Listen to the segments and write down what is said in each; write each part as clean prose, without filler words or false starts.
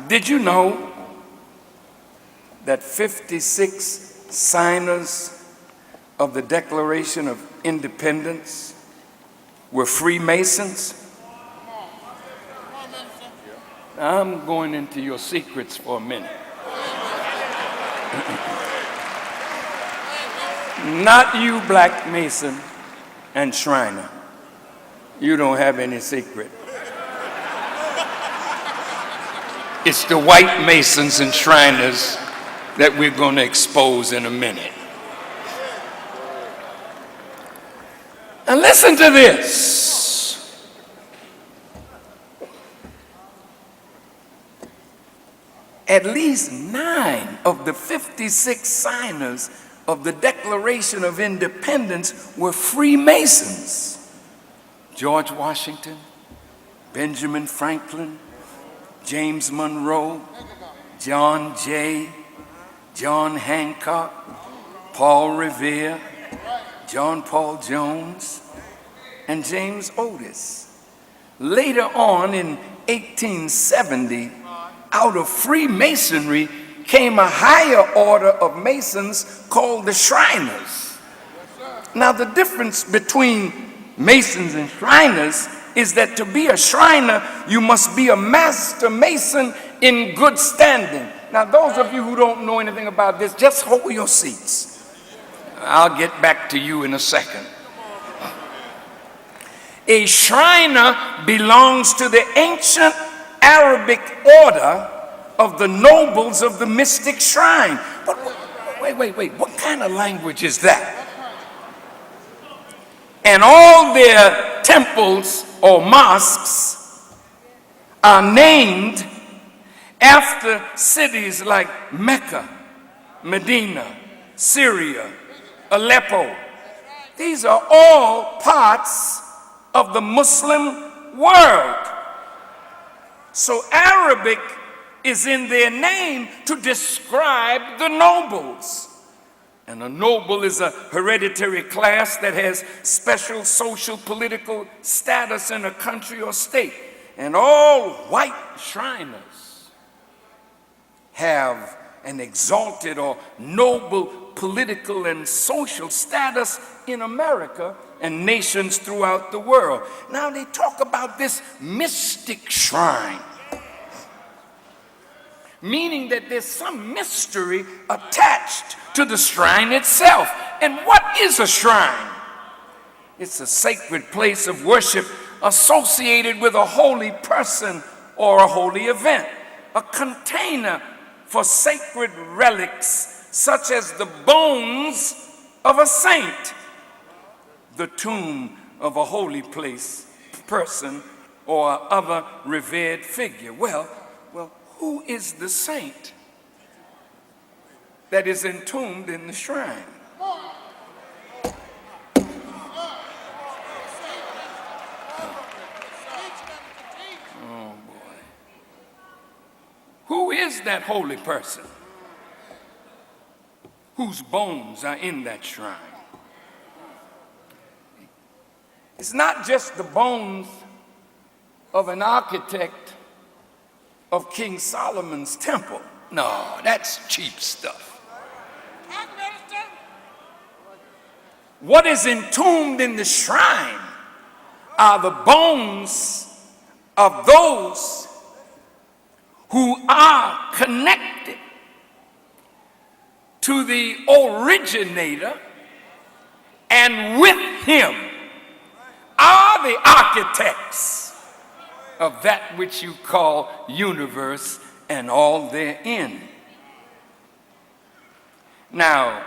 Did you know that 56 signers of the Declaration of Independence were Freemasons? I'm going into your secrets for a minute. Not you, Black Mason and Shriner. You don't have any secret. It's the white Masons and Shriners that we're going to expose in a minute. And listen to this. At least 9 of the 56 signers of the Declaration of Independence were Freemasons. George Washington, Benjamin Franklin, James Monroe, John Jay, John Hancock, Paul Revere, John Paul Jones, and James Otis. Later on in 1870, out of Freemasonry came a higher order of Masons called the Shriners. Now the difference between Masons and Shriners is that to be a Shriner, you must be a master Mason in good standing. Now those of you who don't know anything about this, just hold your seats. I'll get back to you in a second. A Shriner belongs to the ancient Arabic order of the nobles of the mystic shrine. But wait, what kind of language is that? And all their temples or mosques are named after cities like Mecca, Medina, Syria, Aleppo. These are all parts of the Muslim world. So Arabic is in their name to describe the nobles. And a noble is a hereditary class that has special social political status in a country or state. And all white Shriners have an exalted or noble political and social status in America and nations throughout the world. Now they talk about this mystic shrine, meaning that there's some mystery attached to the shrine itself. And what is a shrine? It's a sacred place of worship associated with a holy person or a holy event, a container for sacred relics such as the bones of a saint, the tomb of a holy place, person, or other revered figure. Well, who is the saint that is entombed in the shrine? Oh boy. Who is that holy person whose bones are in that shrine? It's not just the bones of an architect of King Solomon's temple. No, that's cheap stuff. What is entombed in the shrine are the bones of those who are connected to the originator, and with him are the architects of that which you call universe and all therein. Now,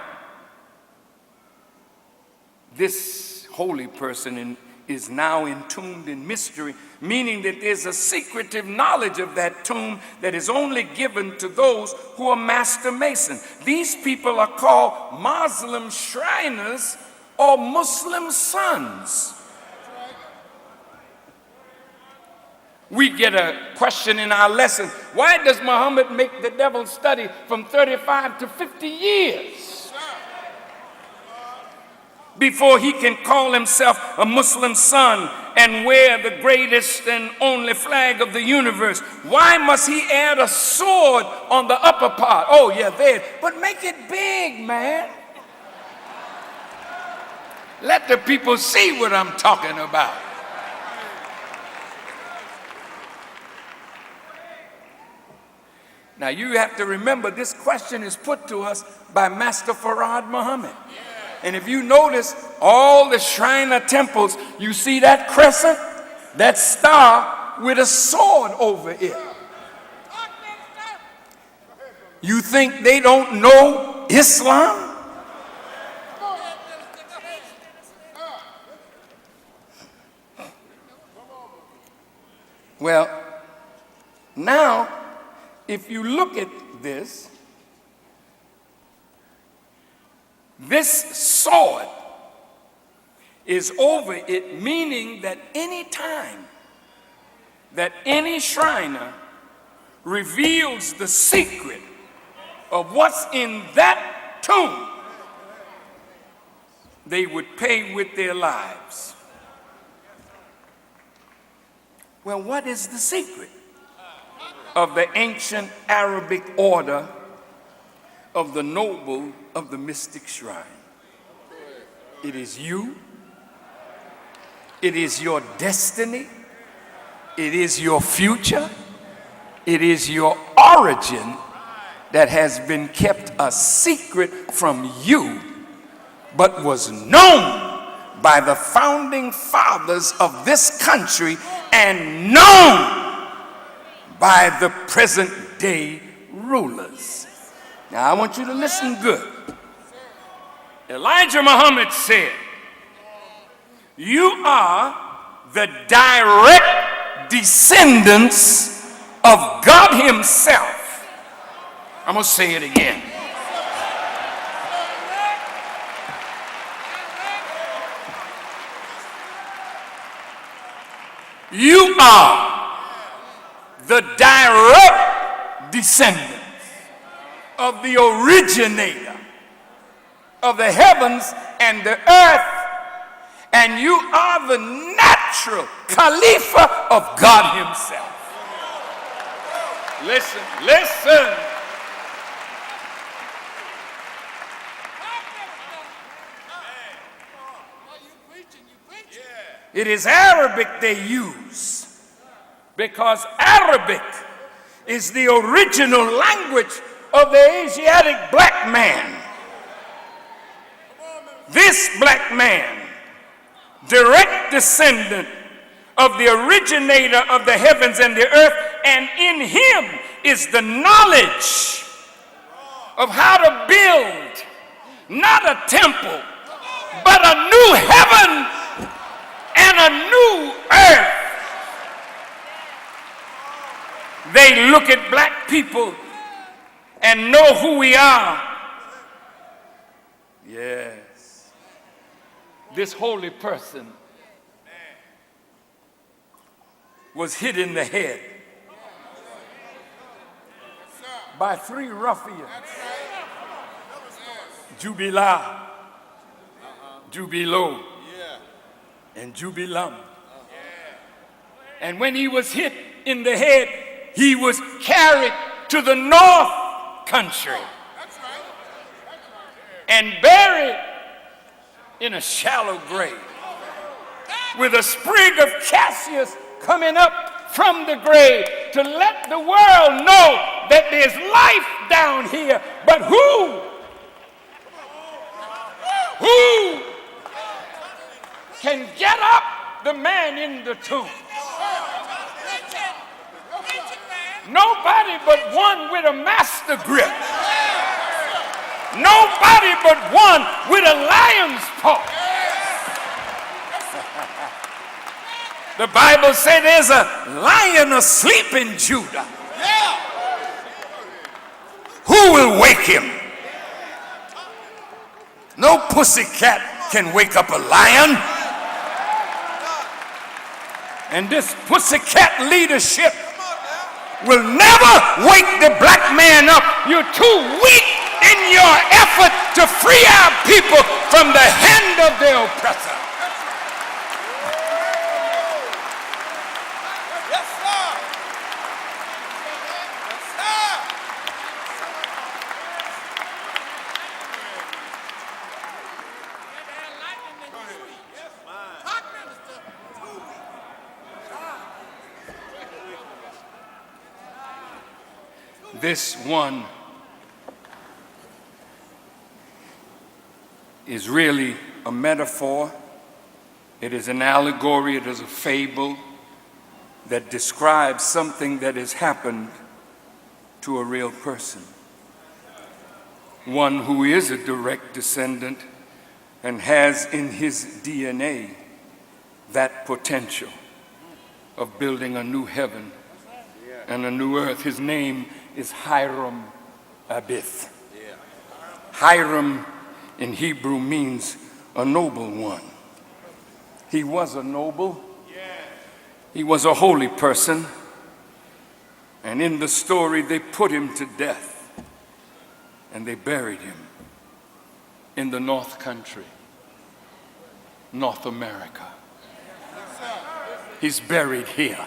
this holy person is now entombed in mystery, meaning that there's a secretive knowledge of that tomb that is only given to those who are master mason. These people are called Muslim Shriners or Muslim sons. We get a question in our lesson: why does Muhammad make the devil study from 35 to 50 years? before he can call himself a Muslim son and wear the greatest and only flag of the universe? Why must he add a sword on the upper part? Oh yeah, there, but make it big, man. Let the people see what I'm talking about. Now you have to remember, this question is put to us by Master Farad Muhammad. And if you notice all the Shriner temples, you see that crescent, that star with a sword over it. You think they don't know Islam? Well, now, if you look at this sword is over it, meaning that any time that any Shriner reveals the secret of what's in that tomb, they would pay with their lives. Well, what is the secret of the ancient Arabic order of the noble of the mystic shrine? It is you. It is your destiny. It is your future. It is your origin that has been kept a secret from you, but was known by the founding fathers of this country and known by the present day rulers. Now I want you to listen good. Elijah Muhammad said, you are the direct descendants of God himself. I'm going to say it again. You are the direct descendants of the originator of the heavens and the earth, and you are the natural Khalifa of God himself. Listen, listen. It is Arabic they use because Arabic is the original language of the Asiatic black man. This black man, direct descendant of the originator of the heavens and the earth, and in him is the knowledge of how to build not a temple, but a new heaven and a new earth. They look at black people and know who we are. Yes. This holy person was hit in the head by 3 ruffians, Jubilah, Jubilo, and Jubilam. And when he was hit in the head, he was carried to the north country and buried in a shallow grave with a sprig of cassius coming up from the grave to let the world know that there's life down here. But who can get up the man in the tomb? Nobody but one with a master grip. Nobody but one with a lion's paw. The Bible says there's a lion asleep in Judah. Who will wake him? No pussycat can wake up a lion. And this pussycat leadership will never wake the black man up. You're too weak in your effort to free our people from the hand of their oppressor. Yes, sir. This one is really a metaphor. It is an allegory. It is a fable that describes something that has happened to a real person. One who is a direct descendant and has in his DNA that potential of building a new heaven and a new earth. His name is Hiram Abith. Hiram in Hebrew means a noble one. He was a noble. He was a holy person. And in the story, they put him to death and they buried him in the North Country, North America. He's buried here.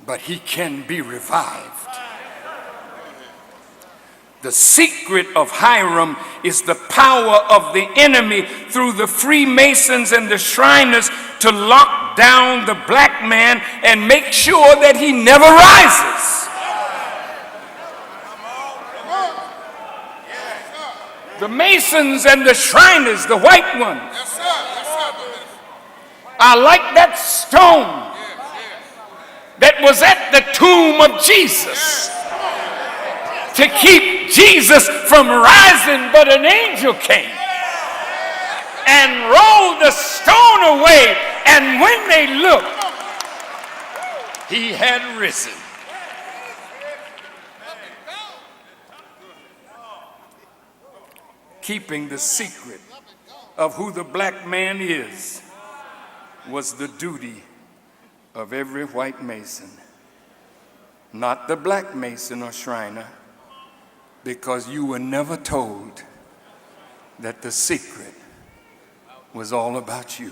But he can be revived. The secret of Hiram is the power of the enemy through the Freemasons and the Shriners to lock down the black man and make sure that he never rises. The Masons and the Shriners, the white ones, are like that stone that was at the tomb of Jesus to keep Jesus from rising, but an angel came and rolled the stone away, and when they looked, he had risen. Keeping the secret of who the black man is was the duty of every white Mason, not the black Mason or Shriner, because you were never told that the secret was all about you.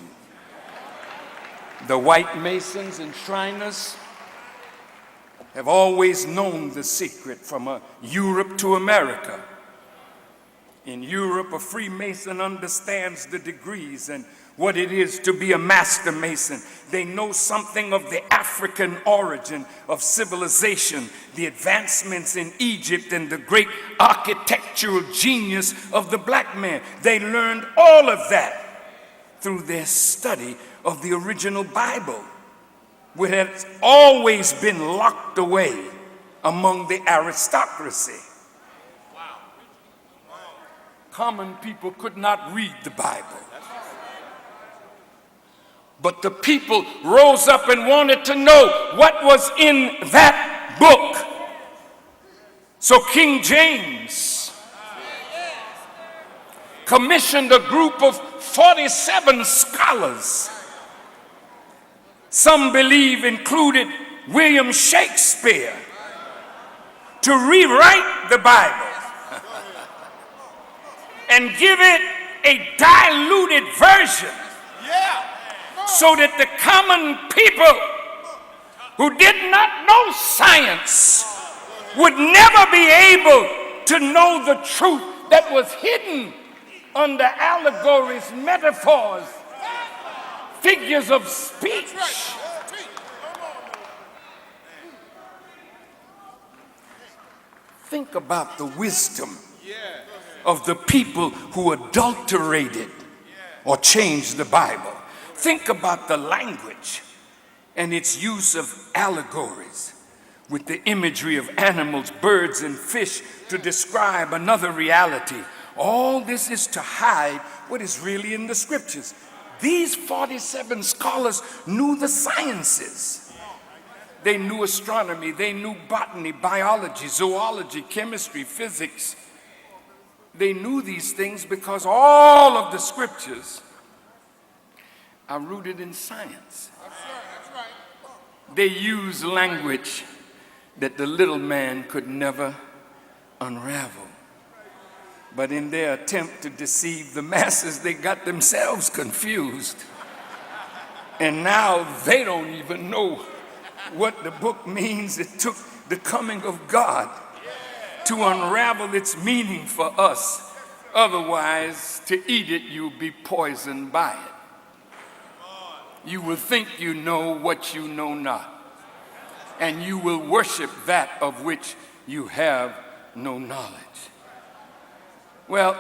The white Masons and Shriners have always known the secret from Europe to America. In Europe, a Freemason understands the degrees and what it is to be a master Mason. They know something of the African origin of civilization, the advancements in Egypt, and the great architectural genius of the black man. They learned all of that through their study of the original Bible, which has always been locked away among the aristocracy. Common people could not read the Bible. But the people rose up and wanted to know what was in that book. So King James commissioned a group of 47 scholars. Some believe included William Shakespeare, to rewrite the Bible and give it a diluted version, so that the common people who did not know science would never be able to know the truth that was hidden under allegories, metaphors, figures of speech. Think about the wisdom of the people who adulterated or changed the Bible. Think about the language and its use of allegories with the imagery of animals, birds, and fish to describe another reality. All this is to hide what is really in the scriptures. These 47 scholars knew the sciences. They knew astronomy, they knew botany, biology, zoology, chemistry, physics. They knew these things because all of the scriptures are rooted in science. That's right. They use language that the little man could never unravel. But in their attempt to deceive the masses, they got themselves confused. And now they don't even know what the book means. It took the coming of God to unravel its meaning for us. Otherwise, to eat it, you'll be poisoned by it. You will think you know what you know not, and you will worship that of which you have no knowledge. Well,